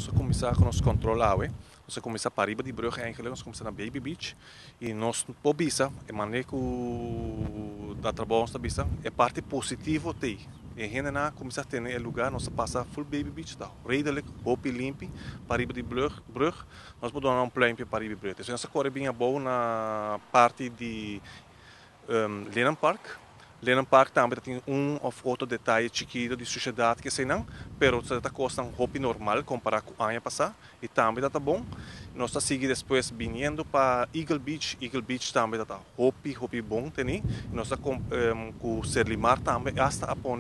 nós começamos com nos controlar, nós começamos para riba de brug eigenlijk, nós começamos na Baby Beach e nós pobisa, é maneira que da trabalho nós bisa, é parte positiva tem. E ainda na começa a ter lugar, nós passa full Baby Beach, tá? Redelijk, hopi limpi, para riba de brug, nós podemos dar plein para riba de brug. Então, essa corre bem boa na parte de Lennon Park. Lennon Park também tem ou outro detalhe chiquito de sociedade que sei não, pero está custa um hopi normal comparado com o ano passado e também está bom. Nós está seguindo depois vindo para Eagle Beach também está hopi bom tem. Nós está com o Serlimar também hasta a pôr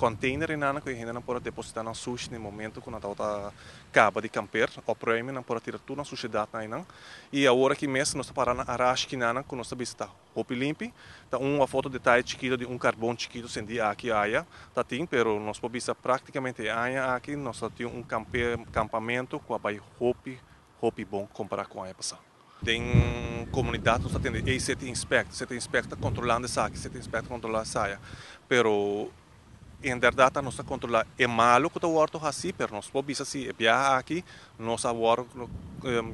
container in que ainda não pode depositar na sushi no momento quando está acaba de camper ou prêmio não pode tirar tudo na sociedade não e a hora que mesmo nós para na arash que nana com nossa vista roupa limpa tá uma foto detalhe chiquito de carbono chiquito sendi aqui aia tá tem pero nós podemos praticamente aia aqui nós tem campamento com a bai roupa bom comparar com a passada. Tem comunidade nós tem e você inspecta controlando essa aqui, você inspecta controlando essa pero em verdade nós controlar é malo que o orto assim, pero nós podemos assim é viajar aqui nós agora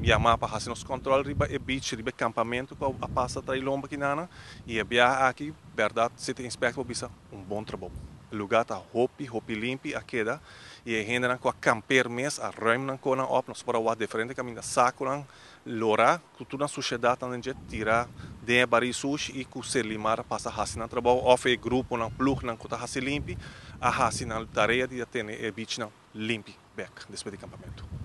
chamar para fazer nosso controle riba é beach riba campamento com a passa trai lomba aqui nana e é viajar aqui verdade se tem inspecta podemos bom trabalho o lugar tá hopi limpo a queda e ainda com a camper mes a ruim não com op nós para o diferente caminho saco não lora tudo na sociedade também já tirar de bari sushi e com se limar passa assim na trabalho off grupo não plug não com tá assim limpo a assim na tarefa de ter beach não limpo back desse campamento.